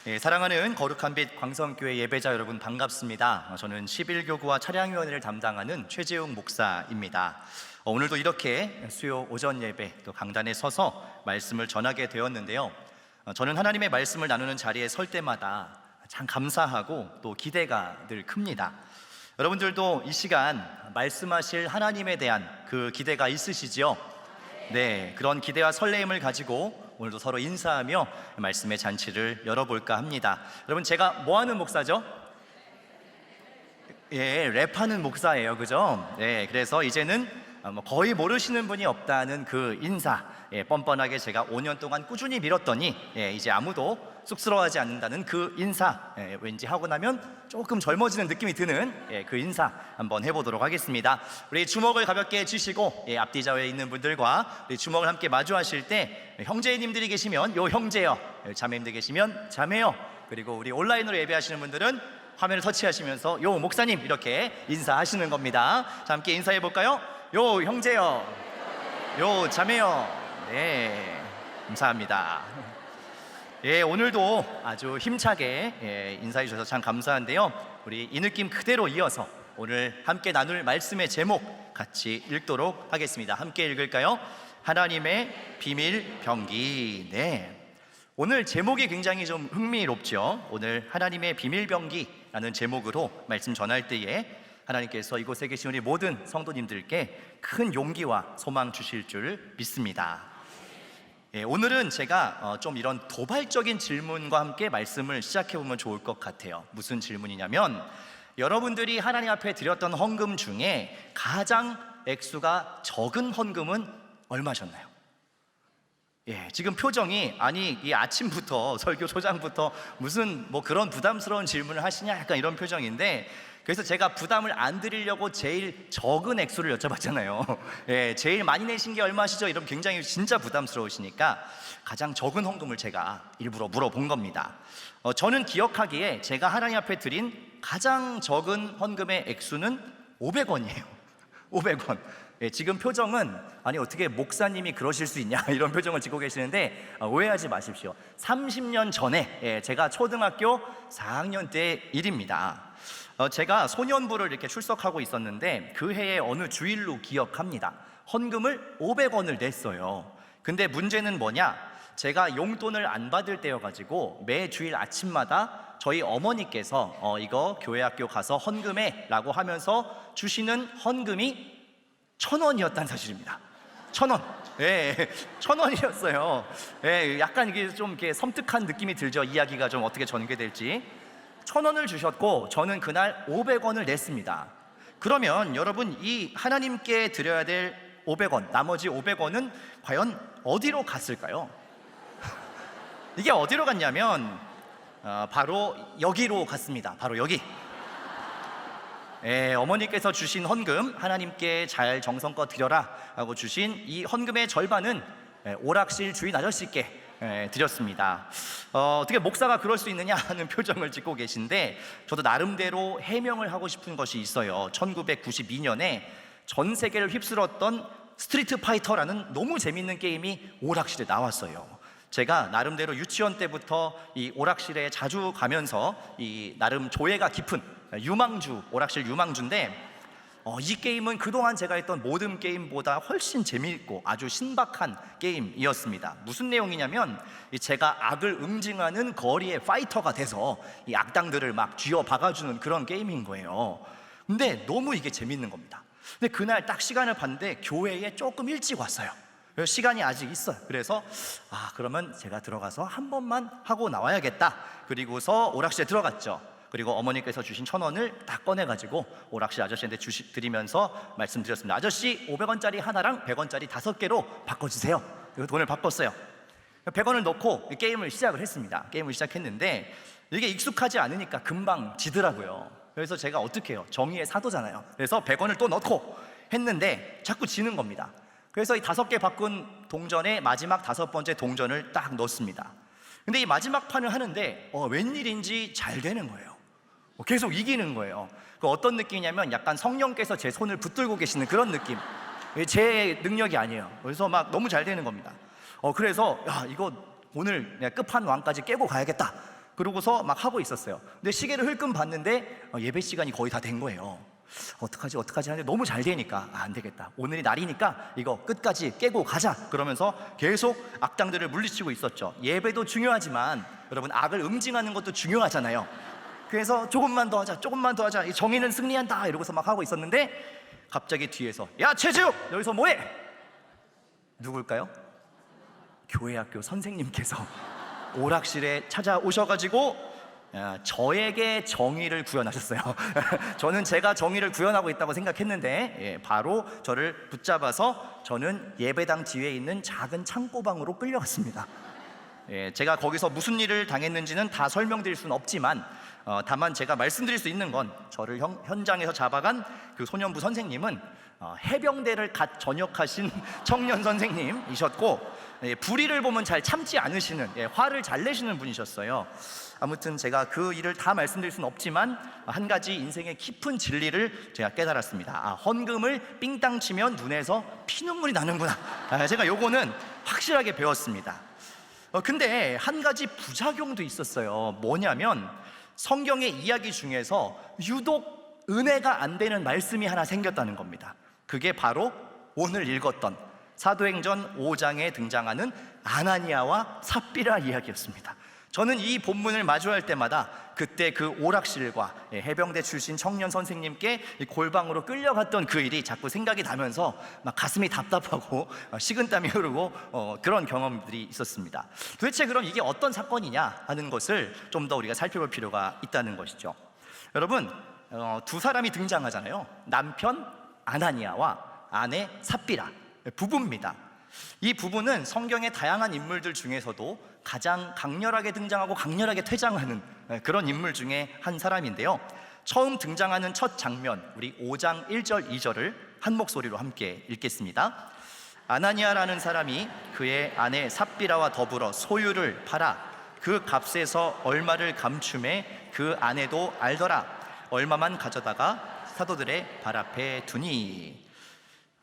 사랑하는 거룩한 빛 광성교회 예배자 여러분 반갑습니다. 저는 11교구와 차량위원회를 담당하는 최재웅 목사입니다. 오늘도 이렇게 수요 오전 예배 또 강단에 서서 말씀을 전하게 되었는데요. 저는 하나님의 말씀을 나누는 자리에 설 때마다 참 감사하고 또 기대가 늘 큽니다. 여러분들도 이 시간 말씀하실 하나님에 대한 그 기대가 있으시지요? 네, 그런 기대와 설레임을 가지고 오늘도 서로 인사하며 말씀의 잔치를 열어볼까 합니다. 여러분, 제가 뭐 하는 목사죠? 랩하는 목사예요, 그죠? 네, 그래서 이제는 거의 모르시는 분이 없다는 그 인사, 뻔뻔하게 제가 5년 동안 꾸준히 밀었더니 이제 아무도 쑥스러워하지 않는다는 그 인사, 왠지 하고 나면 조금 젊어지는 느낌이 드는 그 인사 한번 해보도록 하겠습니다. 우리 주먹을 가볍게 쥐시고 앞뒤 좌우에 있는 분들과 우리 주먹을 함께 마주하실 때 형제님들이 계시면 요 형제요, 자매님들 계시면 자매요, 그리고 우리 온라인으로 예배하시는 분들은 화면을 터치하시면서 요 목사님 이렇게 인사하시는 겁니다. 자, 함께 인사해 볼까요? 요 형제요, 요 자매요. 네, 감사합니다. 오늘도 아주 힘차게 인사해 주셔서 참 감사한데요. 우리 이 느낌 그대로 이어서 오늘 함께 나눌 말씀의 제목 같이 읽도록 하겠습니다. 함께 읽을까요? 하나님의 비밀 병기. 네, 오늘 제목이 굉장히 좀 흥미롭죠. 오늘 하나님의 비밀 병기라는 제목으로 말씀 전할 때에 하나님께서 이곳에 계신 우리 모든 성도님들께 큰 용기와 소망 주실 줄 믿습니다. 오늘은 제가 좀 이런 도발적인 질문과 함께 말씀을 시작해보면 좋을 것 같아요. 무슨 질문이냐면, 여러분들이 하나님 앞에 드렸던 헌금 중에 가장 액수가 적은 헌금은 얼마셨나요? 지금 표정이, 아니 이 아침부터 설교 초장부터 무슨 그런 부담스러운 질문을 하시냐, 약간 이런 표정인데, 그래서 제가 부담을 안 드리려고 제일 적은 액수를 여쭤봤잖아요. 제일 많이 내신 게 얼마시죠? 이러면 굉장히 진짜 부담스러우시니까 가장 적은 헌금을 제가 일부러 물어본 겁니다. 저는 기억하기에 제가 하나님 앞에 드린 가장 적은 헌금의 액수는 500원이에요 500원. 지금 표정은, 아니 어떻게 목사님이 그러실 수 있냐 이런 표정을 짓고 계시는데 오해하지 마십시오. 30년 전에 제가 초등학교 4학년 때 일입니다. 제가 소년부를 이렇게 출석하고 있었는데 그 해의 어느 주일로 기억합니다. 헌금을 500원을 냈어요. 근데 문제는 뭐냐, 제가 용돈을 안 받을 때여가지고 매 주일 아침마다 저희 어머니께서 이거 교회 학교 가서 헌금해 라고 하면서 주시는 헌금이 1,000원이었다는 사실입니다. 1,000원. 1,000원이었어요. 약간 이게 좀 이렇게 섬뜩한 느낌이 들죠. 이야기가 좀 어떻게 전개될지. 1,000원을 주셨고 저는 그날 500원을 냈습니다. 그러면 여러분, 이 하나님께 드려야 될 500원, 나머지 500원은 과연 어디로 갔을까요? 이게 어디로 갔냐면 바로 여기로 갔습니다. 바로 여기. 어머니께서 주신 헌금, 하나님께 잘 정성껏 드려라 하고 주신 이 헌금의 절반은 오락실 주인 아저씨께 드렸습니다. 어떻게 목사가 그럴 수 있느냐 하는 표정을 짓고 계신데, 저도 나름대로 해명을 하고 싶은 것이 있어요. 1992년에 전 세계를 휩쓸었던 스트리트 파이터라는 너무 재밌는 게임이 오락실에 나왔어요. 제가 나름대로 유치원 때부터 이 오락실에 자주 가면서 이 나름 조예가 깊은 유망주, 오락실 유망주인데, 이 게임은 그동안 제가 했던 모든 게임보다 훨씬 재미있고 아주 신박한 게임이었습니다. 무슨 내용이냐면, 제가 악을 응징하는 거리의 파이터가 돼서 이 악당들을 막 쥐어 박아주는 그런 게임인 거예요. 근데 너무 이게 재밌는 겁니다. 근데 그날 딱 시간을 봤는데 교회에 조금 일찍 왔어요. 시간이 아직 있어요. 그래서 그러면 제가 들어가서 한 번만 하고 나와야겠다. 그리고서 오락실에 들어갔죠. 그리고 어머니께서 주신 1,000원을 딱 꺼내가지고 오락실 아저씨한테 드리면서 말씀드렸습니다. 아저씨, 500원짜리 하나랑 100원짜리 5개로 바꿔주세요. 그리고 돈을 바꿨어요. 100원을 넣고 게임을 시작을 했습니다. 게임을 시작했는데 이게 익숙하지 않으니까 금방 지더라고요. 그래서 제가 어떻게 해요? 정의의 사도잖아요. 그래서 100원을 또 넣고 했는데 자꾸 지는 겁니다. 그래서 이 5개 바꾼 동전에 마지막 5번째 동전을 딱 넣습니다. 근데 이 마지막 판을 하는데 웬일인지 잘 되는 거예요. 계속 이기는 거예요. 그 어떤 느낌이냐면 약간 성령께서 제 손을 붙들고 계시는 그런 느낌. 제 능력이 아니에요. 그래서 막 너무 잘 되는 겁니다. 그래서 이거 오늘 내가 끝판왕까지 깨고 가야겠다. 그러고서 막 하고 있었어요. 근데 시계를 흘끔 봤는데 예배 시간이 거의 다 된 거예요. 어떡하지 하는데 너무 잘 되니까 안 되겠다, 오늘이 날이니까 이거 끝까지 깨고 가자, 그러면서 계속 악당들을 물리치고 있었죠. 예배도 중요하지만 여러분, 악을 응징하는 것도 중요하잖아요. 그래서 조금만 더 하자, 이 정의는 승리한다, 이러고서 막 하고 있었는데 갑자기 뒤에서 야 최재욱, 여기서 뭐해? 누굴까요? 교회 학교 선생님께서 오락실에 찾아오셔가지고 저에게 정의를 구현하셨어요. 저는 제가 정의를 구현하고 있다고 생각했는데 바로 저를 붙잡아서 저는 예배당 뒤에 있는 작은 창고방으로 끌려갔습니다. 제가 거기서 무슨 일을 당했는지는 다 설명드릴 수는 없지만 다만 제가 말씀드릴 수 있는 건, 저를 현장에서 잡아간 그 소년부 선생님은 해병대를 갓 전역하신 청년 선생님이셨고, 불의를 보면 잘 참지 않으시는, 화를 잘 내시는 분이셨어요. 아무튼 제가 그 일을 다 말씀드릴 수는 없지만 한 가지 인생의 깊은 진리를 제가 깨달았습니다. 헌금을 삥땅 치면 눈에서 피눈물이 나는구나. 제가 요거는 확실하게 배웠습니다. 근데 한 가지 부작용도 있었어요. 뭐냐면 성경의 이야기 중에서 유독 은혜가 안 되는 말씀이 하나 생겼다는 겁니다. 그게 바로 오늘 읽었던 사도행전 5장에 등장하는 아나니아와 삽비라 이야기였습니다. 저는 이 본문을 마주할 때마다 그때 그 오락실과 해병대 출신 청년 선생님께 골방으로 끌려갔던 그 일이 자꾸 생각이 나면서 막 가슴이 답답하고 식은땀이 흐르고 그런 경험들이 있었습니다. 도대체 그럼 이게 어떤 사건이냐 하는 것을 좀 더 우리가 살펴볼 필요가 있다는 것이죠. 여러분, 두 사람이 등장하잖아요. 남편 아나니아와 아내 삽비라, 부부입니다. 이 부부는 성경의 다양한 인물들 중에서도 가장 강렬하게 등장하고 강렬하게 퇴장하는 그런 인물 중에 한 사람인데요. 처음 등장하는 첫 장면, 우리 5장 1절 2절을 한 목소리로 함께 읽겠습니다. 아나니아라는 사람이 그의 아내 삽비라와 더불어 소유를 팔아 그 값에서 얼마를 감춤해 그 아내도 알더라. 얼마만 가져다가 사도들의 발 앞에 두니.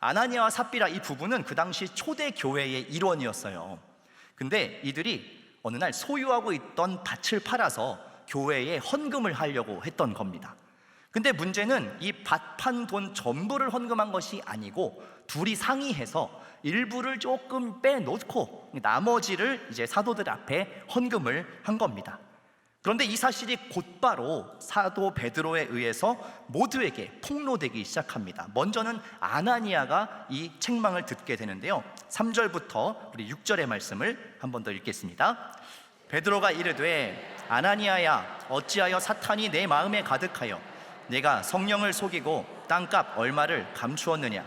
아나니아와 삽비라, 이 부부는 그 당시 초대 교회의 일원이었어요. 근데 이들이 어느 날 소유하고 있던 밭을 팔아서 교회에 헌금을 하려고 했던 겁니다. 근데 문제는 이 밭 판 돈 전부를 헌금한 것이 아니고 둘이 상의해서 일부를 조금 빼놓고 나머지를 이제 사도들 앞에 헌금을 한 겁니다. 그런데 이 사실이 곧바로 사도 베드로에 의해서 모두에게 폭로되기 시작합니다. 먼저는 아나니아가 이 책망을 듣게 되는데요. 3절부터 우리 6절의 말씀을 한 번 더 읽겠습니다. 베드로가 이르되 아나니아야, 어찌하여 사탄이 내 마음에 가득하여 내가 성령을 속이고 땅값 얼마를 감추었느냐.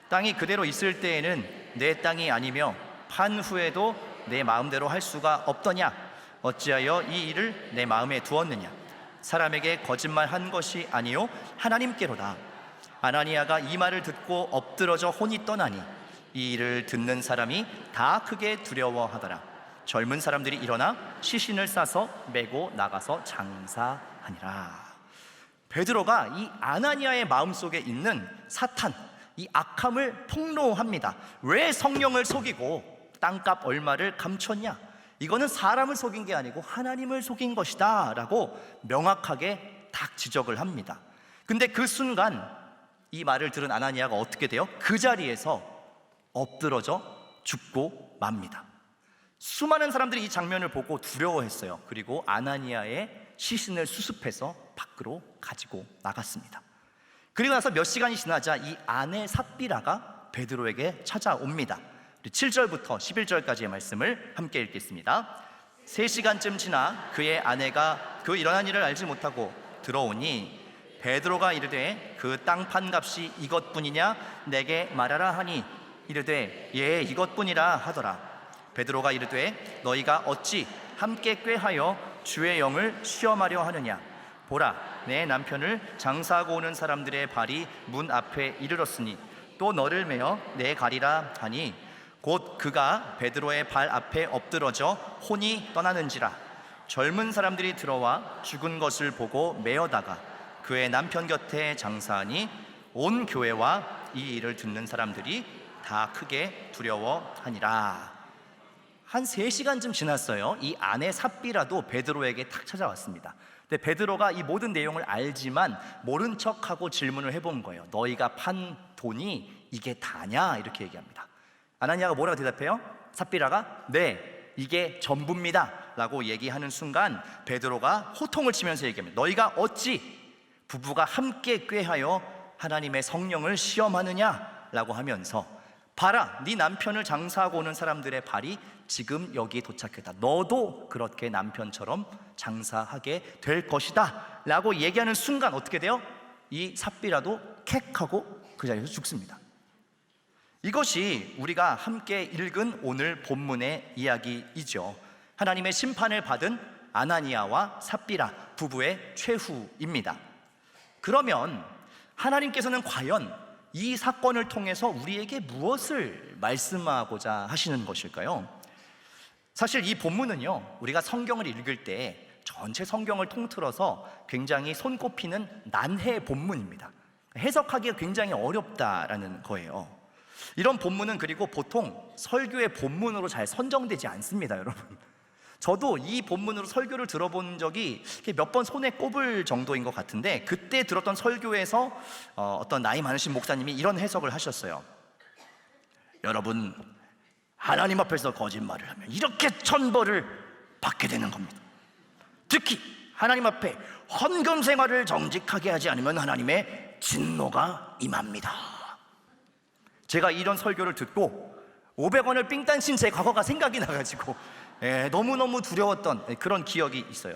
땅이 그대로 있을 때에는 내 땅이 아니며 판 후에도 내 마음대로 할 수가 없더냐. 어찌하여 이 일을 내 마음에 두었느냐. 사람에게 거짓말한 것이 아니요 하나님께로다. 아나니아가 이 말을 듣고 엎드러져 혼이 떠나니 이 일을 듣는 사람이 다 크게 두려워하더라. 젊은 사람들이 일어나 시신을 싸서 메고 나가서 장사하니라. 베드로가 이 아나니아의 마음속에 있는 사탄, 이 악함을 폭로합니다. 왜 성령을 속이고 땅값 얼마를 감췄냐? 이거는 사람을 속인 게 아니고 하나님을 속인 것이다 라고 명확하게 딱 지적을 합니다. 근데 그 순간 이 말을 들은 아나니아가 어떻게 돼요? 그 자리에서 엎드러져 죽고 맙니다. 수많은 사람들이 이 장면을 보고 두려워했어요. 그리고 아나니아의 시신을 수습해서 밖으로 가지고 나갔습니다. 그리고 나서 몇 시간이 지나자 이 아내 삽비라가 베드로에게 찾아옵니다. 7절부터 11절까지의 말씀을 함께 읽겠습니다. 3시간쯤 지나 그의 아내가 그 일어난 일을 알지 못하고 들어오니 베드로가 이르되 그 땅 판 값이 이것뿐이냐 내게 말하라 하니 이르되 예 이것뿐이라 하더라. 베드로가 이르되 너희가 어찌 함께 꾀하여 주의 영을 시험하려 하느냐. 보라, 내 남편을 장사하고 오는 사람들의 발이 문 앞에 이르렀으니 또 너를 메어 내 가리라 하니 곧 그가 베드로의 발 앞에 엎드러져 혼이 떠나는지라. 젊은 사람들이 들어와 죽은 것을 보고 메어다가 그의 남편 곁에 장사하니 온 교회와 이 일을 듣는 사람들이 다 크게 두려워하니라. 한 3시간쯤 지났어요. 이 아내 삽비라도 베드로에게 탁 찾아왔습니다. 근데 베드로가 이 모든 내용을 알지만 모른 척하고 질문을 해본 거예요. 너희가 판 돈이 이게 다냐? 이렇게 얘기합니다. 아나니아가 뭐라고 대답해요? 삽비라가 네, 이게 전부입니다 라고 얘기하는 순간 베드로가 호통을 치면서 얘기합니다. 너희가 어찌 부부가 함께 꾀하여 하나님의 성령을 시험하느냐? 라고 하면서 봐라, 네 남편을 장사하고 오는 사람들의 발이 지금 여기에 도착했다. 너도 그렇게 남편처럼 장사하게 될 것이다 라고 얘기하는 순간 어떻게 돼요? 이 삽비라도 캑하고 그 자리에서 죽습니다. 이것이 우리가 함께 읽은 오늘 본문의 이야기이죠. 하나님의 심판을 받은 아나니아와 삽비라 부부의 최후입니다. 그러면 하나님께서는 과연 이 사건을 통해서 우리에게 무엇을 말씀하고자 하시는 것일까요? 사실 이 본문은요, 우리가 성경을 읽을 때 전체 성경을 통틀어서 굉장히 손꼽히는 난해 본문입니다. 해석하기가 굉장히 어렵다라는 거예요. 이런 본문은 그리고 보통 설교의 본문으로 잘 선정되지 않습니다, 여러분. 저도 이 본문으로 설교를 들어본 적이 몇 번 손에 꼽을 정도인 것 같은데, 그때 들었던 설교에서 어떤 나이 많으신 목사님이 이런 해석을 하셨어요. 여러분, 하나님 앞에서 거짓말을 하면 이렇게 천벌을 받게 되는 겁니다. 특히 하나님 앞에 헌금 생활을 정직하게 하지 않으면 하나님의 진노가 임합니다. 제가 이런 설교를 듣고 500원을 삥땅 친 제 과거가 생각이 나가지고 너무너무 두려웠던 그런 기억이 있어요.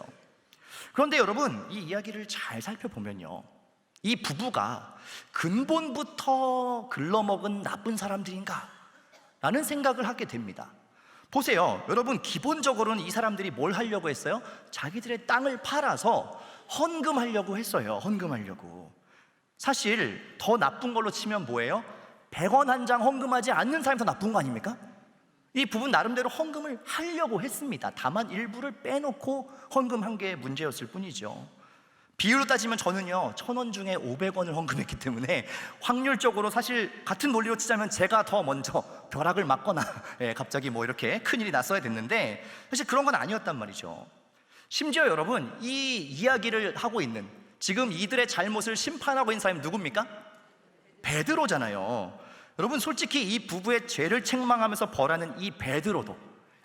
그런데 여러분, 이 이야기를 잘 살펴보면요, 이 부부가 근본부터 글러먹은 나쁜 사람들인가? 라는 생각을 하게 됩니다. 보세요, 여러분, 기본적으로는 이 사람들이 뭘 하려고 했어요? 자기들의 땅을 팔아서 헌금하려고 했어요. 헌금하려고. 사실 더 나쁜 걸로 치면 뭐예요? 100원 한 장 헌금하지 않는 사람이 더 나쁜 거 아닙니까? 이 부분 나름대로 헌금을 하려고 했습니다. 다만 일부를 빼놓고 헌금한 게 문제였을 뿐이죠. 비율로 따지면 저는요 1,000원 중에 500원을 헌금했기 때문에 확률적으로 사실 같은 논리로 치자면 제가 더 먼저 벼락을 맞거나 갑자기 뭐 이렇게 큰일이 났어야 됐는데, 사실 그런 건 아니었단 말이죠. 심지어 여러분, 이 이야기를 하고 있는, 지금 이들의 잘못을 심판하고 있는 사람이 누굽니까? 베드로잖아요. 여러분, 솔직히 이 부부의 죄를 책망하면서 벌하는 이 베드로도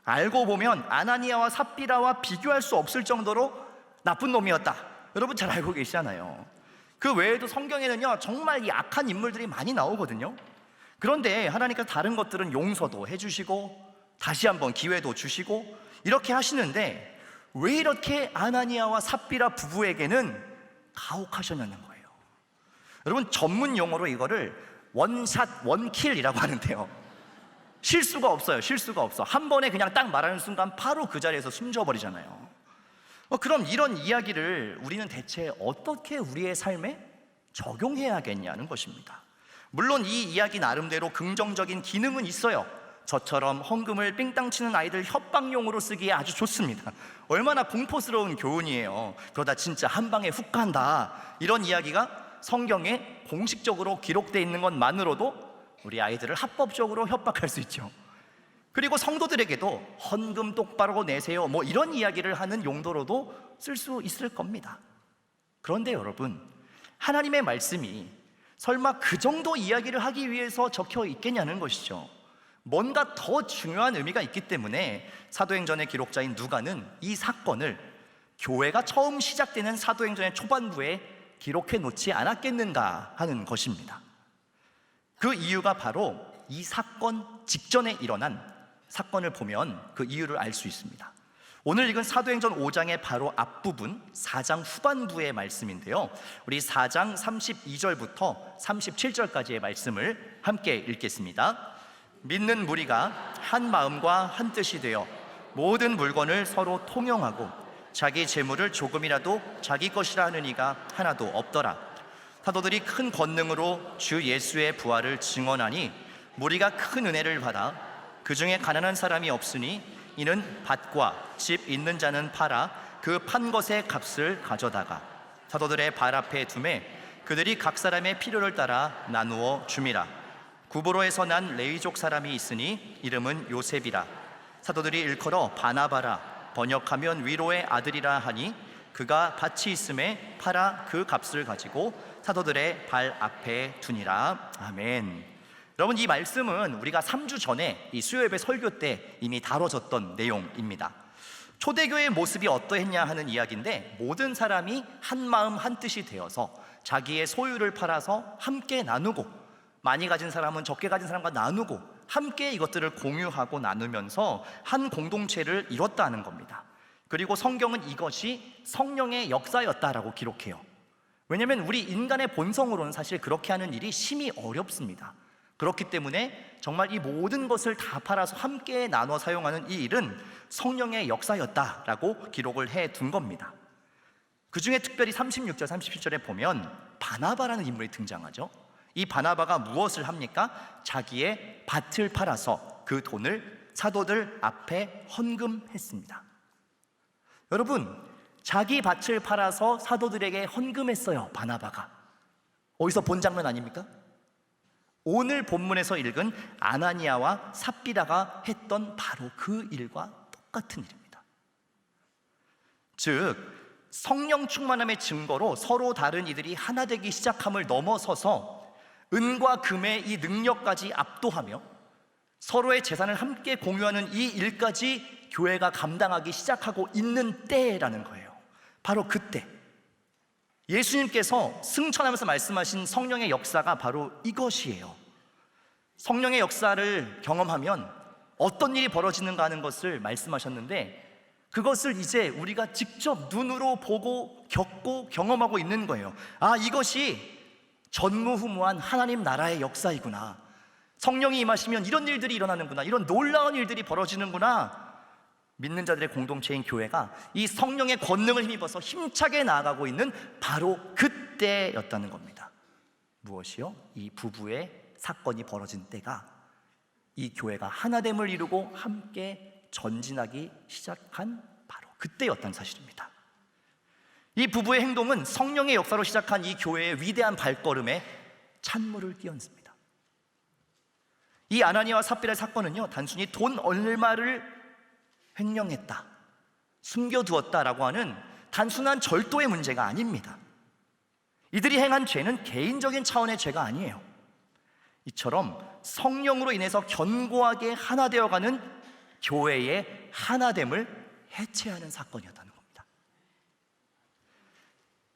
알고 보면 아나니아와 삽비라와 비교할 수 없을 정도로 나쁜 놈이었다. 여러분 잘 알고 계시잖아요. 그 외에도 성경에는요 정말 이 악한 인물들이 많이 나오거든요. 그런데 하나님께서 다른 것들은 용서도 해주시고 다시 한번 기회도 주시고 이렇게 하시는데, 왜 이렇게 아나니아와 삽비라 부부에게는 가혹하셨냐는 거예요. 여러분, 전문 용어로 이거를 원샷 원킬이라고 하는데요, 실수가 없어요. 실수가 없어. 한 번에 그냥 딱 말하는 순간 바로 그 자리에서 숨져버리잖아요. 그럼 이런 이야기를 우리는 대체 어떻게 우리의 삶에 적용해야겠냐는 것입니다. 물론 이 이야기 나름대로 긍정적인 기능은 있어요. 저처럼 헌금을 삥땅 치는 아이들 협박용으로 쓰기에 아주 좋습니다. 얼마나 공포스러운 교훈이에요. 그러다 진짜 한 방에 훅 간다, 이런 이야기가 성경에 공식적으로 기록되어 있는 것만으로도 우리 아이들을 합법적으로 협박할 수 있죠. 그리고 성도들에게도 헌금 똑바로 내세요, 뭐 이런 이야기를 하는 용도로도 쓸 수 있을 겁니다. 그런데 여러분, 하나님의 말씀이 설마 그 정도 이야기를 하기 위해서 적혀 있겠냐는 것이죠. 뭔가 더 중요한 의미가 있기 때문에 사도행전의 기록자인 누가는 이 사건을 교회가 처음 시작되는 사도행전의 초반부에 기록해 놓지 않았겠는가 하는 것입니다. 그 이유가 바로 이 사건 직전에 일어난 사건을 보면 그 이유를 알 수 있습니다. 오늘 읽은 사도행전 5장의 바로 앞부분 4장 후반부의 말씀인데요, 우리 4장 32절부터 37절까지의 말씀을 함께 읽겠습니다. 믿는 무리가 한 마음과 한 뜻이 되어 모든 물건을 서로 통용하고 자기 재물을 조금이라도 자기 것이라 하는 이가 하나도 없더라. 사도들이 큰 권능으로 주 예수의 부활을 증언하니 무리가 큰 은혜를 받아 그 중에 가난한 사람이 없으니 이는 밭과 집 있는 자는 팔아 그 판 것의 값을 가져다가 사도들의 발 앞에 두매 그들이 각 사람의 필요를 따라 나누어 줌이라. 구브로에서 난 레위족 사람이 있으니 이름은 요셉이라. 사도들이 일컬어 바나바라, 번역하면 위로의 아들이라 하니 그가 밭이 있음에 팔아 그 값을 가지고 사도들의 발 앞에 두니라. 아멘. 여러분, 이 말씀은 우리가 3주 전에 이 수요예배 설교 때 이미 다뤄졌던 내용입니다. 초대교회의 모습이 어떠했냐 하는 이야기인데, 모든 사람이 한 마음 한 뜻이 되어서 자기의 소유를 팔아서 함께 나누고, 많이 가진 사람은 적게 가진 사람과 나누고 함께 이것들을 공유하고 나누면서 한 공동체를 이뤘다는 겁니다. 그리고 성경은 이것이 성령의 역사였다라고 기록해요. 왜냐하면 우리 인간의 본성으로는 사실 그렇게 하는 일이 심히 어렵습니다. 그렇기 때문에 정말 이 모든 것을 다 팔아서 함께 나눠 사용하는 이 일은 성령의 역사였다라고 기록을 해둔 겁니다. 그 중에 특별히 36절, 37절에 보면 바나바라는 인물이 등장하죠. 이 바나바가 무엇을 합니까? 자기의 밭을 팔아서 그 돈을 사도들 앞에 헌금했습니다. 여러분, 자기 밭을 팔아서 사도들에게 헌금했어요, 바나바가. 어디서 본 장면 아닙니까? 오늘 본문에서 읽은 아나니아와 삽비라가 했던 바로 그 일과 똑같은 일입니다. 즉, 성령 충만함의 증거로 서로 다른 이들이 하나 되기 시작함을 넘어서서 은과 금의 이 능력까지 압도하며 서로의 재산을 함께 공유하는 이 일까지 교회가 감당하기 시작하고 있는 때라는 거예요. 바로 그때 예수님께서 승천하면서 말씀하신 성령의 역사가 바로 이것이에요. 성령의 역사를 경험하면 어떤 일이 벌어지는가 하는 것을 말씀하셨는데, 그것을 이제 우리가 직접 눈으로 보고 겪고 경험하고 있는 거예요. 아, 이것이 전무후무한 하나님 나라의 역사이구나. 성령이 임하시면 이런 일들이 일어나는구나. 이런 놀라운 일들이 벌어지는구나. 믿는 자들의 공동체인 교회가 이 성령의 권능을 힘입어서 힘차게 나아가고 있는 바로 그때였다는 겁니다. 무엇이요? 이 부부의 사건이 벌어진 때가 이 교회가 하나됨을 이루고 함께 전진하기 시작한 바로 그때였다는 사실입니다. 이 부부의 행동은 성령의 역사로 시작한 이 교회의 위대한 발걸음에 찬물을 끼얹습니다. 이 아나니아와 삽비라의 사건은요, 단순히 돈 얼마를 횡령했다, 숨겨두었다라고 하는 단순한 절도의 문제가 아닙니다. 이들이 행한 죄는 개인적인 차원의 죄가 아니에요. 이처럼 성령으로 인해서 견고하게 하나 되어가는 교회의 하나됨을 해체하는 사건이었다는 겁니다.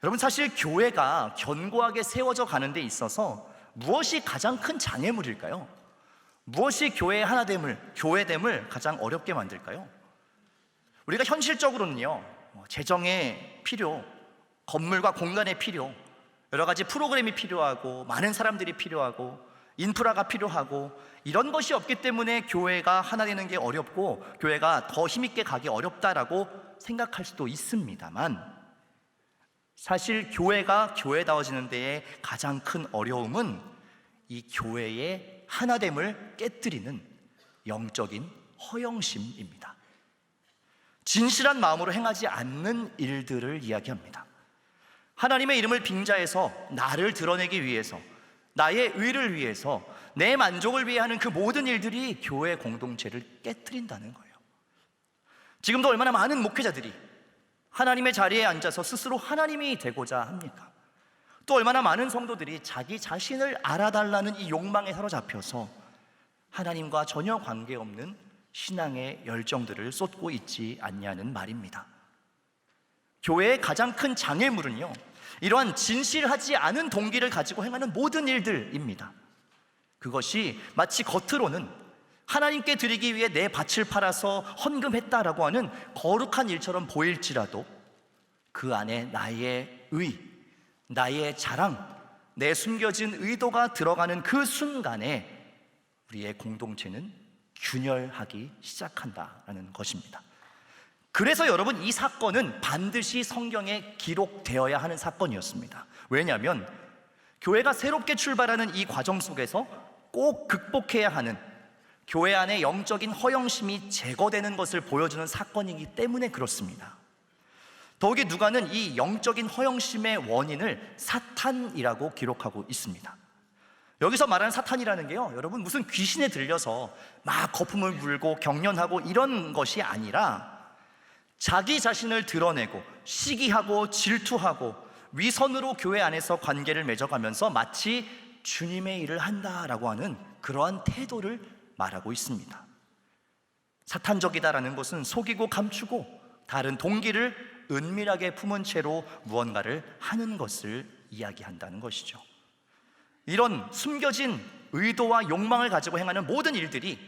여러분, 사실 교회가 견고하게 세워져 가는 데 있어서 무엇이 가장 큰 장애물일까요? 무엇이 교회의 하나됨을, 교회됨을 가장 어렵게 만들까요? 우리가 현실적으로는요, 재정의 필요, 건물과 공간의 필요, 여러 가지 프로그램이 필요하고 많은 사람들이 필요하고 인프라가 필요하고 이런 것이 없기 때문에 교회가 하나 되는 게 어렵고 교회가 더 힘있게 가기 어렵다라고 생각할 수도 있습니다만, 사실 교회가 교회다워지는 데에 가장 큰 어려움은 이 교회의 하나됨을 깨뜨리는 영적인 허영심입니다. 진실한 마음으로 행하지 않는 일들을 이야기합니다. 하나님의 이름을 빙자해서 나를 드러내기 위해서, 나의 의를 위해서, 내 만족을 위해 하는 그 모든 일들이 교회 공동체를 깨트린다는 거예요. 지금도 얼마나 많은 목회자들이 하나님의 자리에 앉아서 스스로 하나님이 되고자 합니까? 또 얼마나 많은 성도들이 자기 자신을 알아달라는 이 욕망에 사로잡혀서 하나님과 전혀 관계없는 신앙의 열정들을 쏟고 있지 않냐는 말입니다. 교회의 가장 큰 장애물은요, 이러한 진실하지 않은 동기를 가지고 행하는 모든 일들입니다. 그것이 마치 겉으로는 하나님께 드리기 위해 내 밭을 팔아서 헌금했다라고 하는 거룩한 일처럼 보일지라도 그 안에 나의 의, 나의 자랑, 내 숨겨진 의도가 들어가는 그 순간에 우리의 공동체는 균열하기 시작한다라는 것입니다. 그래서 여러분, 이 사건은 반드시 성경에 기록되어야 하는 사건이었습니다. 왜냐하면 교회가 새롭게 출발하는 이 과정 속에서 꼭 극복해야 하는 교회 안의 영적인 허영심이 제거되는 것을 보여주는 사건이기 때문에 그렇습니다. 더욱이 누가는 이 영적인 허영심의 원인을 사탄이라고 기록하고 있습니다. 여기서 말하는 사탄이라는 게요, 여러분 무슨 귀신에 들려서 막 거품을 물고 경련하고 이런 것이 아니라 자기 자신을 드러내고 시기하고 질투하고 위선으로 교회 안에서 관계를 맺어가면서 마치 주님의 일을 한다라고 하는 그러한 태도를 말하고 있습니다. 사탄적이다라는 것은 속이고 감추고 다른 동기를 은밀하게 품은 채로 무언가를 하는 것을 이야기한다는 것이죠. 이런 숨겨진 의도와 욕망을 가지고 행하는 모든 일들이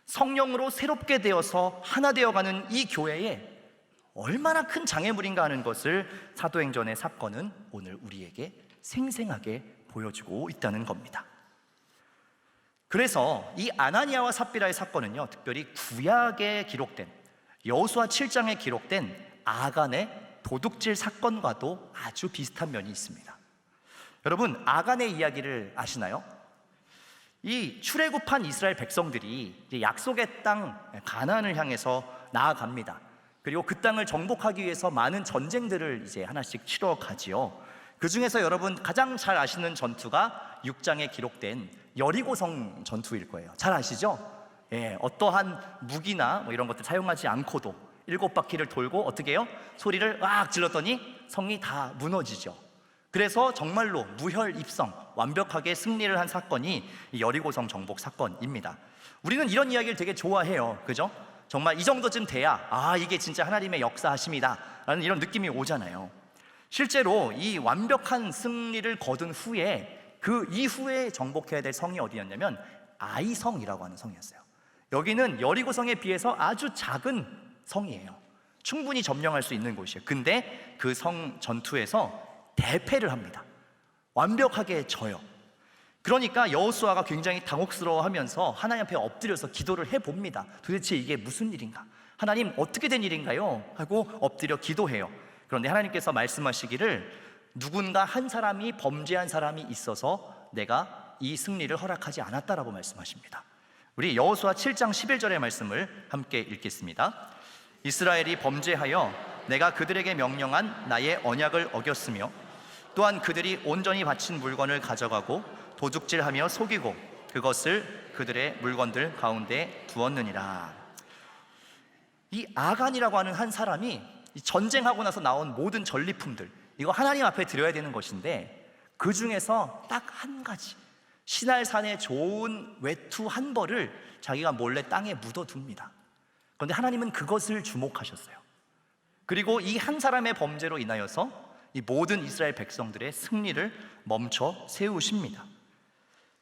성령으로 새롭게 되어서 하나 되어가는 이 교회에 얼마나 큰 장애물인가 하는 것을 사도행전의 사건은 오늘 우리에게 생생하게 보여주고 있다는 겁니다. 그래서 이 아나니아와 삽비라의 사건은요, 특별히 구약에 기록된 여호수아 7장에 기록된 아간의 도둑질 사건과도 아주 비슷한 면이 있습니다. 여러분, 아간의 이야기를 아시나요? 이 출애굽한 이스라엘 백성들이 이제 약속의 땅 가나안을 향해서 나아갑니다. 그리고 그 땅을 정복하기 위해서 많은 전쟁들을 이제 하나씩 치러가지요. 그 중에서 여러분 가장 잘 아시는 전투가 6장에 기록된 여리고성 전투일 거예요. 잘 아시죠? 예, 어떠한 무기나 뭐 이런 것들 사용하지 않고도 7바퀴를 돌고 어떻게 해요? 소리를 악 질렀더니 성이 다 무너지죠. 그래서 정말로 무혈입성, 완벽하게 승리를 한 사건이 이 여리고성 정복 사건입니다. 우리는 이런 이야기를 되게 좋아해요. 그죠? 정말 이 정도쯤 돼야 이게 진짜 하나님의 역사하심이다 라는 이런 느낌이 오잖아요. 실제로 이 완벽한 승리를 거둔 후에 그 이후에 정복해야 될 성이 어디였냐면 아이성이라고 하는 성이었어요. 여기는 여리고성에 비해서 아주 작은 성이에요. 충분히 점령할 수 있는 곳이에요. 근데 그 성 전투에서 대패를 합니다. 완벽하게 져요. 그러니까 여호수아가 굉장히 당혹스러워하면서 하나님 앞에 엎드려서 기도를 해봅니다. 도대체 이게 무슨 일인가? 하나님 어떻게 된 일인가요? 하고 엎드려 기도해요. 그런데 하나님께서 말씀하시기를 누군가 한 사람이 범죄한 사람이 있어서 내가 이 승리를 허락하지 않았다라고 말씀하십니다. 우리 여호수아 7장 11절의 말씀을 함께 읽겠습니다. 이스라엘이 범죄하여 내가 그들에게 명령한 나의 언약을 어겼으며 또한 그들이 온전히 바친 물건을 가져가고 도둑질하며 속이고 그것을 그들의 물건들 가운데 두었느니라. 이 아간이라고 하는 한 사람이 전쟁하고 나서 나온 모든 전리품들, 이거 하나님 앞에 드려야 되는 것인데 그 중에서 딱 한 가지, 시날산의 좋은 외투 한 벌을 자기가 몰래 땅에 묻어둡니다. 그런데 하나님은 그것을 주목하셨어요. 그리고 이 한 사람의 범죄로 인하여서 이 모든 이스라엘 백성들의 승리를 멈춰 세우십니다.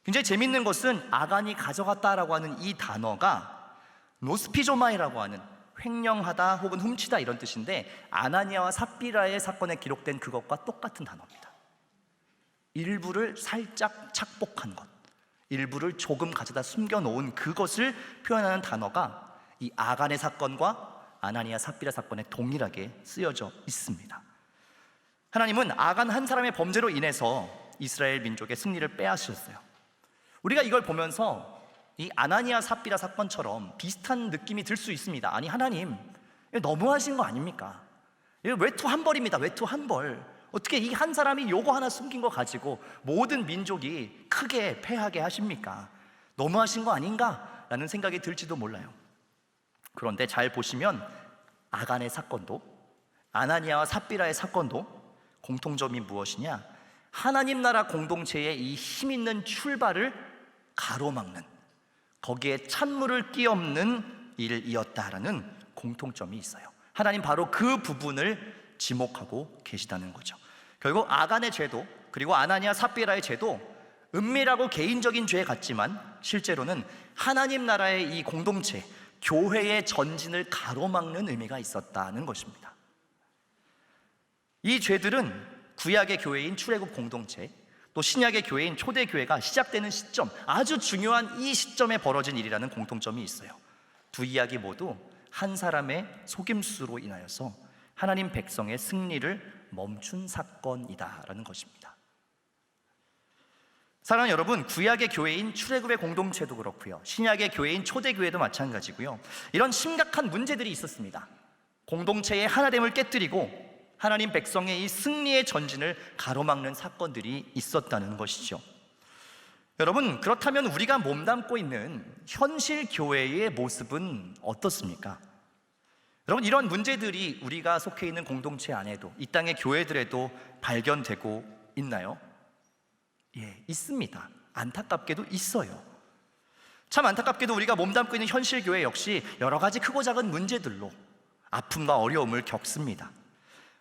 굉장히 재밌는 것은 아간이 가져갔다라고 하는 이 단어가 노스피조마이라고 하는 횡령하다 혹은 훔치다 이런 뜻인데 아나니아와 삽비라의 사건에 기록된 그것과 똑같은 단어입니다. 일부를 살짝 착복한 것, 일부를 조금 가져다 숨겨놓은 그것을 표현하는 단어가 이 아간의 사건과 아나니아 삽비라 사건에 동일하게 쓰여져 있습니다. 하나님은 아간 한 사람의 범죄로 인해서 이스라엘 민족의 승리를 빼앗으셨어요. 우리가 이걸 보면서 이 아나니아 삽비라 사건처럼 비슷한 느낌이 들 수 있습니다. 아니 하나님, 너무하신 거 아닙니까? 외투 한 벌입니다. 외투 한 벌. 어떻게 이 한 사람이 요거 하나 숨긴 거 가지고 모든 민족이 크게 패하게 하십니까? 너무하신 거 아닌가? 라는 생각이 들지도 몰라요. 그런데 잘 보시면 아간의 사건도 아나니아와 삽비라의 사건도 공통점이 무엇이냐? 하나님 나라 공동체의 이 힘 있는 출발을 가로막는, 거기에 찬물을 끼얹는 일이었다라는 공통점이 있어요. 하나님 바로 그 부분을 지목하고 계시다는 거죠. 결국 아간의 죄도 그리고 아나니아 삽비라의 죄도 은밀하고 개인적인 죄 같지만 실제로는 하나님 나라의 이 공동체, 교회의 전진을 가로막는 의미가 있었다는 것입니다. 이 죄들은 구약의 교회인 출애굽 공동체, 또 신약의 교회인 초대교회가 시작되는 시점, 아주 중요한 이 시점에 벌어진 일이라는 공통점이 있어요. 두 이야기 모두 한 사람의 속임수로 인하여서 하나님 백성의 승리를 멈춘 사건이다라는 것입니다. 사랑하는 여러분, 구약의 교회인 출애굽의 공동체도 그렇고요, 신약의 교회인 초대교회도 마찬가지고요, 이런 심각한 문제들이 있었습니다. 공동체의 하나됨을 깨뜨리고 하나님 백성의 이 승리의 전진을 가로막는 사건들이 있었다는 것이죠. 여러분, 그렇다면 우리가 몸담고 있는 현실 교회의 모습은 어떻습니까? 여러분, 이런 문제들이 우리가 속해 있는 공동체 안에도, 이 땅의 교회들에도 발견되고 있나요? 예, 있습니다. 안타깝게도 있어요. 참 안타깝게도 우리가 몸담고 있는 현실 교회 역시 여러 가지 크고 작은 문제들로 아픔과 어려움을 겪습니다.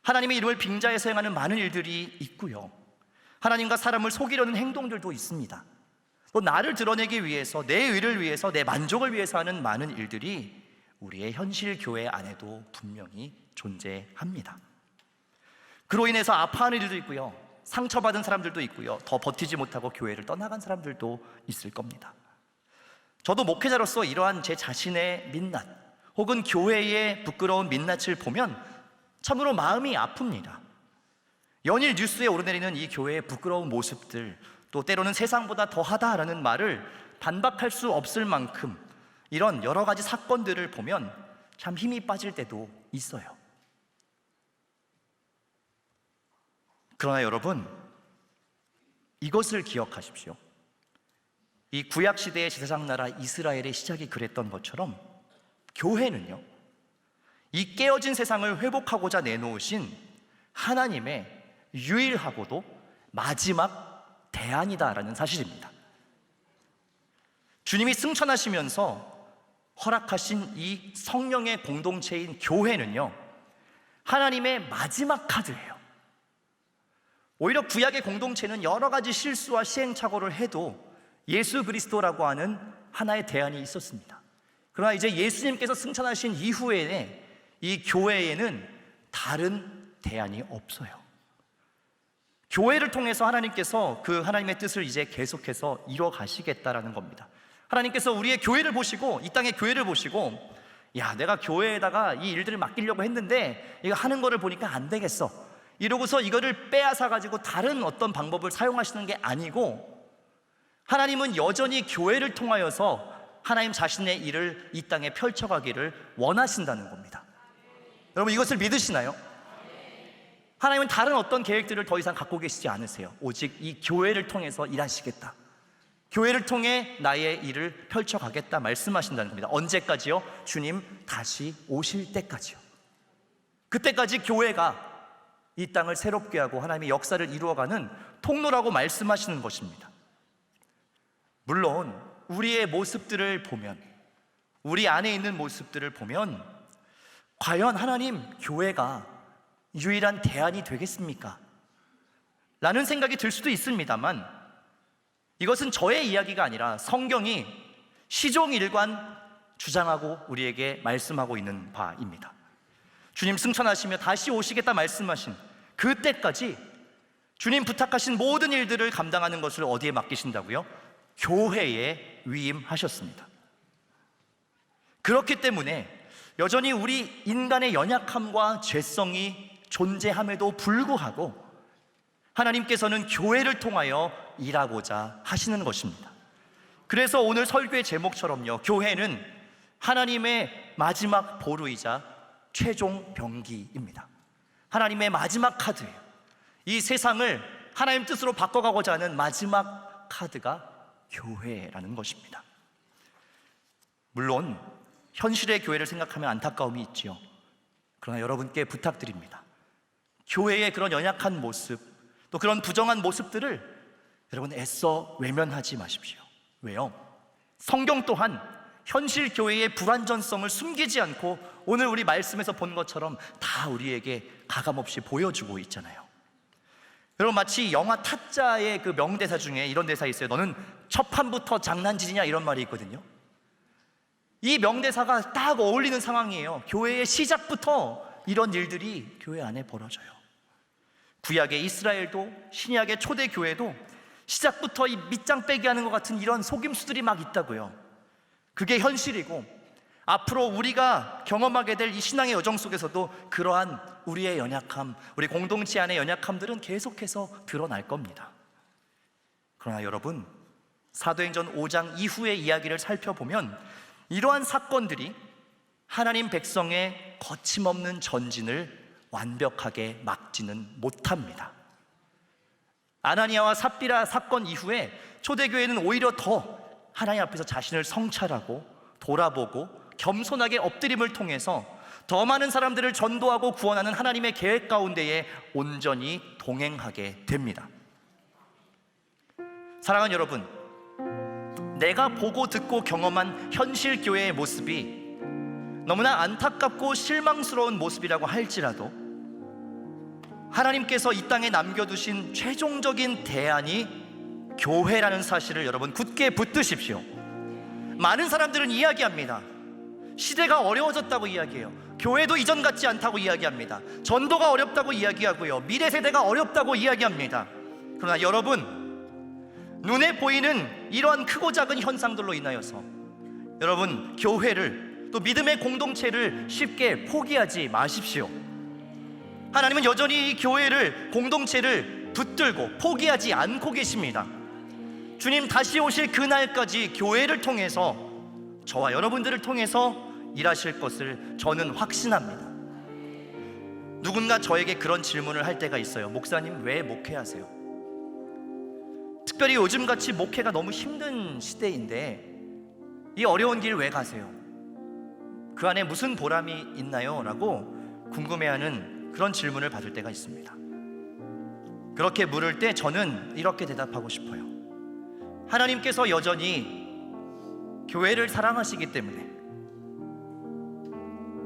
하나님의 이름을 빙자해서 행하는 많은 일들이 있고요, 하나님과 사람을 속이려는 행동들도 있습니다. 또 나를 드러내기 위해서, 내 의를 위해서, 내 만족을 위해서 하는 많은 일들이 우리의 현실 교회 안에도 분명히 존재합니다. 그로 인해서 아파하는 일도 있고요, 상처받은 사람들도 있고요, 더 버티지 못하고 교회를 떠나간 사람들도 있을 겁니다. 저도 목회자로서 이러한 제 자신의 민낯 혹은 교회의 부끄러운 민낯을 보면 참으로 마음이 아픕니다. 연일 뉴스에 오르내리는 이 교회의 부끄러운 모습들, 또 때로는 세상보다 더하다라는 말을 반박할 수 없을 만큼 이런 여러 가지 사건들을 보면 참 힘이 빠질 때도 있어요. 그러나 여러분, 이것을 기억하십시오. 이 구약시대의 제사장 나라 이스라엘의 시작이 그랬던 것처럼 교회는요, 이 깨어진 세상을 회복하고자 내놓으신 하나님의 유일하고도 마지막 대안이다라는 사실입니다. 주님이 승천하시면서 허락하신 이 성령의 공동체인 교회는요, 하나님의 마지막 카드예요. 오히려 구약의 공동체는 여러 가지 실수와 시행착오를 해도 예수 그리스도라고 하는 하나의 대안이 있었습니다. 그러나 이제 예수님께서 승천하신 이후에 이 교회에는 다른 대안이 없어요. 교회를 통해서 하나님께서 그 하나님의 뜻을 이제 계속해서 이뤄 가시겠다라는 겁니다. 하나님께서 우리의 교회를 보시고, 이 땅의 교회를 보시고, 야, 내가 교회에다가 이 일들을 맡기려고 했는데 이거 하는 거를 보니까 안 되겠어, 이러고서 이거를 빼앗아 가지고 다른 어떤 방법을 사용하시는 게 아니고, 하나님은 여전히 교회를 통하여서 하나님 자신의 일을 이 땅에 펼쳐가기를 원하신다는 겁니다. 여러분, 이것을 믿으시나요? 하나님은 다른 어떤 계획들을 더 이상 갖고 계시지 않으세요. 오직 이 교회를 통해서 일하시겠다, 교회를 통해 나의 일을 펼쳐가겠다 말씀하신다는 겁니다. 언제까지요? 주님 다시 오실 때까지요. 그때까지 교회가 이 땅을 새롭게 하고 하나님의 역사를 이루어가는 통로라고 말씀하시는 것입니다. 물론 우리의 모습들을 보면, 우리 안에 있는 모습들을 보면 과연 하나님, 교회가 유일한 대안이 되겠습니까? 라는 생각이 들 수도 있습니다만, 이것은 저의 이야기가 아니라 성경이 시종일관 주장하고 우리에게 말씀하고 있는 바입니다. 주님 승천하시며 다시 오시겠다 말씀하신 그때까지 주님 부탁하신 모든 일들을 감당하는 것을 어디에 맡기신다고요? 교회에 위임하셨습니다. 그렇기 때문에 여전히 우리 인간의 연약함과 죄성이 존재함에도 불구하고 하나님께서는 교회를 통하여 일하고자 하시는 것입니다. 그래서 오늘 설교의 제목처럼요, 교회는 하나님의 마지막 보루이자 최종 병기입니다. 하나님의 마지막 카드예요. 이 세상을 하나님 뜻으로 바꿔가고자 하는 마지막 카드가 교회라는 것입니다. 물론 현실의 교회를 생각하면 안타까움이 있지요. 그러나 여러분께 부탁드립니다. 교회의 그런 연약한 모습, 또 그런 부정한 모습들을 여러분 애써 외면하지 마십시오. 왜요? 성경 또한 현실 교회의 불완전성을 숨기지 않고 오늘 우리 말씀에서 본 것처럼 다 우리에게 가감없이 보여주고 있잖아요. 여러분, 마치 영화 타짜의 그 명대사 중에 이런 대사 있어요. 너는 첫 판부터 장난질이냐, 이런 말이 있거든요. 이 명대사가 딱 어울리는 상황이에요. 교회의 시작부터 이런 일들이 교회 안에 벌어져요. 구약의 이스라엘도 신약의 초대교회도 시작부터 이 밑장 빼기 하는 것 같은 이런 속임수들이 막 있다고요. 그게 현실이고, 앞으로 우리가 경험하게 될 이 신앙의 여정 속에서도 그러한 우리의 연약함, 우리 공동체 안의 연약함들은 계속해서 드러날 겁니다. 그러나 여러분, 사도행전 5장 이후의 이야기를 살펴보면 이러한 사건들이 하나님 백성의 거침없는 전진을 완벽하게 막지는 못합니다. 아나니아와 삽비라 사건 이후에 초대교회는 오히려 더 하나님 앞에서 자신을 성찰하고 돌아보고 겸손하게 엎드림을 통해서 더 많은 사람들을 전도하고 구원하는 하나님의 계획 가운데에 온전히 동행하게 됩니다. 사랑하는 여러분, 내가 보고 듣고 경험한 현실 교회의 모습이 너무나 안타깝고 실망스러운 모습이라고 할지라도 하나님께서 이 땅에 남겨두신 최종적인 대안이 교회라는 사실을 여러분 굳게 붙드십시오. 많은 사람들은 이야기합니다. 시대가 어려워졌다고 이야기해요. 교회도 이전 같지 않다고 이야기합니다. 전도가 어렵다고 이야기하고요, 미래 세대가 어렵다고 이야기합니다. 그러나 여러분, 눈에 보이는 이러한 크고 작은 현상들로 인하여서 여러분, 교회를 또 믿음의 공동체를 쉽게 포기하지 마십시오. 하나님은 여전히 이 교회를, 공동체를 붙들고 포기하지 않고 계십니다. 주님 다시 오실 그날까지 교회를 통해서, 저와 여러분들을 통해서 일하실 것을 저는 확신합니다. 누군가 저에게 그런 질문을 할 때가 있어요. 목사님, 왜 목회하세요? 특별히 요즘같이 목회가 너무 힘든 시대인데 이 어려운 길 왜 가세요? 그 안에 무슨 보람이 있나요? 라고 궁금해하는 그런 질문을 받을 때가 있습니다. 그렇게 물을 때 저는 이렇게 대답하고 싶어요. 하나님께서 여전히 교회를 사랑하시기 때문에,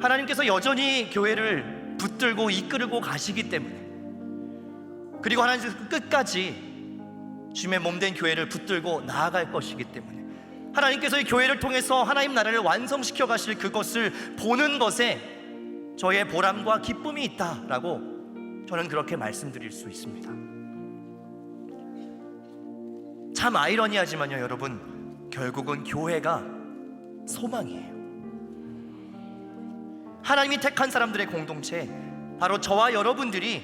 하나님께서 여전히 교회를 붙들고 이끌고 가시기 때문에, 그리고 하나님께서 끝까지 주님의 몸된 교회를 붙들고 나아갈 것이기 때문에, 하나님께서 이 교회를 통해서 하나님 나라를 완성시켜 가실 그것을 보는 것에 저의 보람과 기쁨이 있다라고 저는 그렇게 말씀드릴 수 있습니다. 참 아이러니하지만요, 여러분, 결국은 교회가 소망이에요. 하나님이 택한 사람들의 공동체, 바로 저와 여러분들이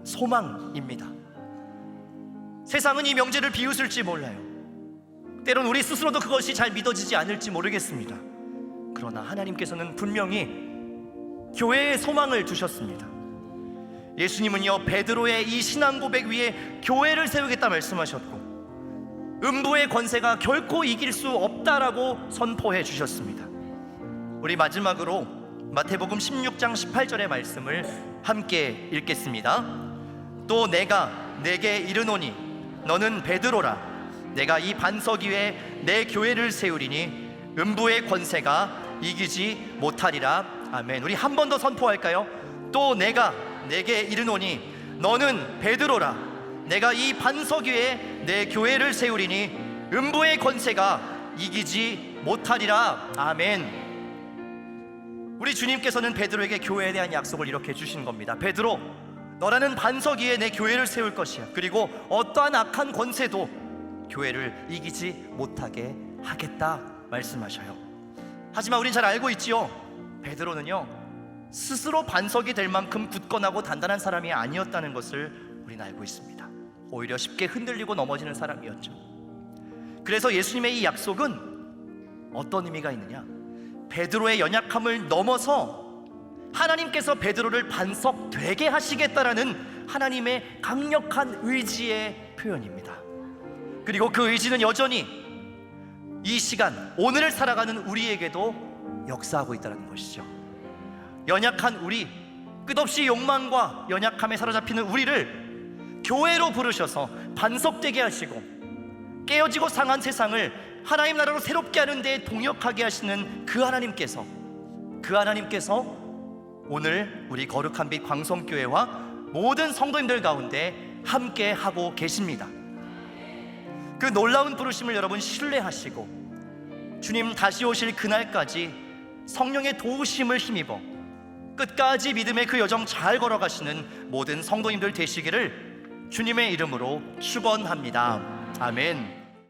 소망입니다. 세상은 이 명제를 비웃을지 몰라요. 때론 우리 스스로도 그것이 잘 믿어지지 않을지 모르겠습니다. 그러나 하나님께서는 분명히 교회에 소망을 두셨습니다. 예수님은요, 베드로의 이 신앙 고백 위에 교회를 세우겠다 말씀하셨고, 음부의 권세가 결코 이길 수 없다라고 선포해 주셨습니다. 우리 마지막으로 마태복음 16장 18절의 말씀을 함께 읽겠습니다. 또 내가 내게 이르노니 너는 베드로라. 내가 이 반석 위에 내 교회를 세우리니 음부의 권세가 이기지 못하리라. 아멘. 우리 한 번 더 선포할까요? 또 내가 내게 이르노니 너는 베드로라. 내가 이 반석 위에 내 교회를 세우리니 음부의 권세가 이기지 못하리라. 아멘. 우리 주님께서는 베드로에게 교회에 대한 약속을 이렇게 주신 겁니다. 베드로, 너라는 반석 위에 내 교회를 세울 것이야. 그리고 어떠한 악한 권세도 교회를 이기지 못하게 하겠다 말씀하셔요. 하지만 우린 잘 알고 있지요. 베드로는요, 스스로 반석이 될 만큼 굳건하고 단단한 사람이 아니었다는 것을 우린 알고 있습니다. 오히려 쉽게 흔들리고 넘어지는 사람이었죠. 그래서 예수님의 이 약속은 어떤 의미가 있느냐? 베드로의 연약함을 넘어서 하나님께서 베드로를 반석 되게 하시겠다라는 하나님의 강력한 의지의 표현입니다. 그리고 그 의지는 여전히 이 시간, 오늘을 살아가는 우리에게도 역사하고 있다는 것이죠. 연약한 우리, 끝없이 욕망과 연약함에 사로잡히는 우리를 교회로 부르셔서 반석되게 하시고, 깨어지고 상한 세상을 하나님 나라로 새롭게 하는 데 동역하게 하시는 그 하나님께서 오늘 우리 거룩한 빛 광성교회와 모든 성도님들 가운데 함께 하고 계십니다. 그 놀라운 부르심을 여러분 신뢰하시고 주님 다시 오실 그날까지 성령의 도우심을 힘입어 끝까지 믿음의 그 여정 잘 걸어가시는 모든 성도님들 되시기를 주님의 이름으로 축원합니다. 아멘.